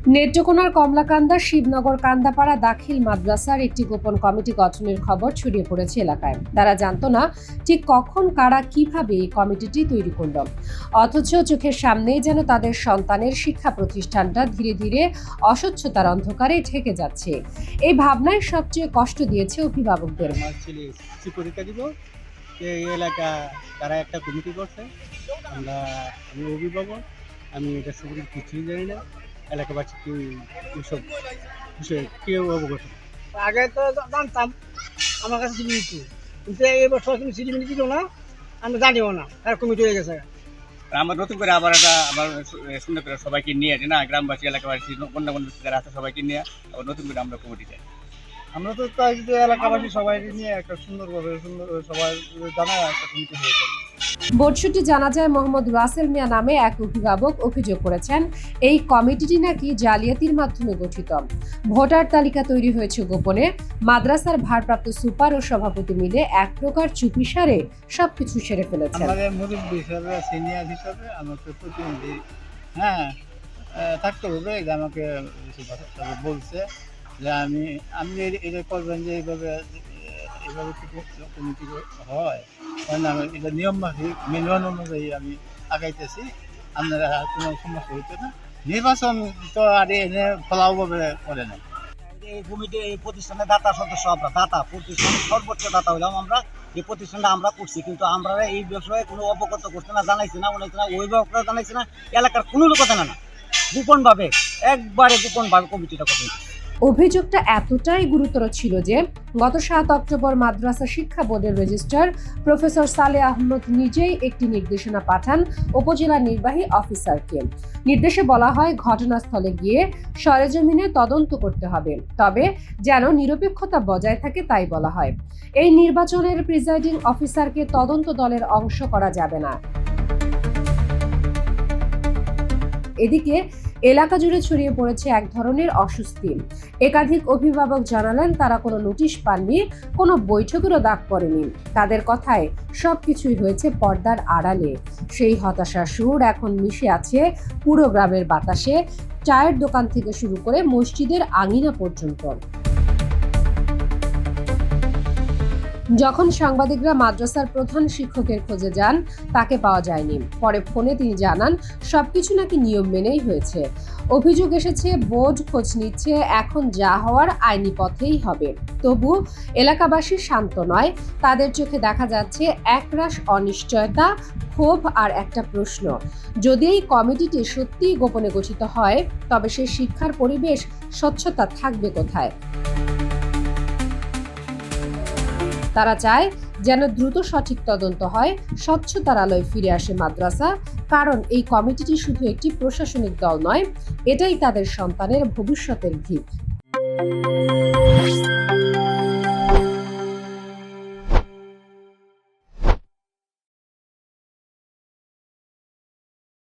নেত্রকোনার কমলাকান্দা শিবনগর কান্দাপাড়া দাখিল মাদ্রাসার একটি গোপন কমিটি গঠনের খবর ছড়িয়ে পড়েছে এলাকায়। তারা জানতো না ঠিক কখন কারা কিভাবে এই কমিটিটি তৈরি করল, অথচ চোখের সামনেই যেন তাদের সন্তানের শিক্ষা প্রতিষ্ঠানটা ধীরে ধীরে অস্বচ্ছতার অন্ধকারে ঢেকে যাচ্ছে। এই ভাবনায় সবচেয়ে কষ্ট দিয়েছে অভিভাবকদের। পরীক্ষা দিব এই এলাকা তারা একটা কমিটি করছে। আমি অভিভাবক, আমি এটা সম্পর্কে কিছুই জানি না। এলাকাবাসী কেউ এসব বিষয়ে কেউ অবগত। আগে তো জানতাম, আমার কাছে চিঠি দিত, কিন্তু এই বছর কিন্তু চিঠি মিনি দিল না, আমরা জানিও না তার কমিটি হয়ে গেছে। আমরা নতুন করে আবার সুন্দর করে সবাইকে নিয়ে না, গ্রামবাসী এলাকাবাসী অন্য যারা আছে সবাইকে নিয়ে আবার নতুন করে আমরা কমিটি চাই। আমরা তো তাই এলাকাবাসী সবাই নিয়ে একটা সুন্দরভাবে সবাই জানায় একটা কমিটি হয়েছে। বোর্ড সূত্রে জানা যায়, মোহাম্মদ রাসেল মিয়া নামে এক অভিভাবক অভিযোগ করেছেন এই কমিটিটি নাকি জালিয়াতির মাধ্যমে গঠিত। ভোটার তালিকা তৈরি হয়েছে গোপনে, মাদ্রাসার ভারপ্রাপ্ত সুপার ও সভাপতি মিলে এক প্রকার চুপিসারে সবকিছু সেরে ফেলেছেন। আমাদের মুরব্বী হিসাবে, সিনিয়র হিসাবে আমাকে প্রতিনিধি থাকতে হবে। আমাকে বলছে যে আমি এটা করবেন যে এইভাবে কমিটি হয়, এটা নিয়ম মাফিক মেনে অনুযায়ী আমি আগাইতেছি। আপনারা কোনো সমস্যা হইতে না। নির্বাচন তো আর এনে ফলাওভাবে করে না। এই কমিটির এই প্রতিষ্ঠানের দাতা সদস্য আমরা, দাতা প্রতিষ্ঠানের সর্বোচ্চ দাতা হইলাম আমরা। এই প্রতিষ্ঠানটা আমরা করছি, কিন্তু আমরা এই বিষয়ে কোনো অবগত করছে না, জানাইছি না, অভিভাবকরা জানাইছে না, এলাকার কোনো লোক জানে না। গোপনভাবে, একবারে গোপনভাবে কমিটিটা করছে। অভিযোগটা এতটাই গুরুতর ছিল যে গত 7 অক্টোবর মাদ্রাসা শিক্ষা বোর্ডের রেজিস্ট্রার প্রফেসর সালেহ আহমদ নিজেই একটি নির্দেশনা পাঠান উপজেলা নির্বাহী অফিসারকে। নির্দেশে বলা হয়, ঘটনাস্থলে গিয়ে সরেজমিনে তদন্ত করতে হবে, তবে যেন নিরপেক্ষতা বজায় থাকে তাই বলা হয়। এই নির্বাচনের প্রিজাইডিং অফিসারকে তদন্ত দলের অংশ করা যাবে না। এদিকে এলাকা জুড়ে ছড়িয়ে পড়েছে এক ধরনের অস্বস্তি। একাধিক অভিভাবক জানালেন তারা কোনো নোটিশ পাননি, কোনো বৈঠকেরও ডাক পড়েনি। তাদের কথায় সবকিছুই হয়েছে পর্দার আড়ালে। সেই হতাশার সুর এখন মিশে আছে পুরো গ্রামের বাতাসে, চায়ের দোকান থেকে শুরু করে মসজিদের আঙিনা পর্যন্ত। যখন সাংবাদিকরা মাদ্রাসার প্রধান শিক্ষকের খোঁজে যান, তাকে পাওয়া যায়নি। পরে ফোনে তিনি জানান সবকিছু নাকি নিয়ম মেনেই হয়েছে। অভিযোগ এসেছে, বোর্ড খোঁজ নিচ্ছে, এখন যা হওয়ার আইনি পথেই হবে। তবু এলাকাবাসী শান্ত নয়, তাদের চোখে দেখা যাচ্ছে একরাশ অনিশ্চয়তা, ক্ষোভ আর একটা প্রশ্ন, যদি এই কমিটিটি সত্যিই গোপনে গঠিত হয়, তবে সেই শিক্ষার পরিবেশ, স্বচ্ছতা থাকবে কোথায়? তারা চায় যেন দ্রুত সঠিক তদন্ত হয়, স্বচ্ছতার আলোয় ফিরে আসে মাদ্রাসা, কারণ এই কমিটিটি শুধু একটি প্রশাসনিক দল নয়, এটাই তাদের সন্তানের ভবিষ্যতের ভিত।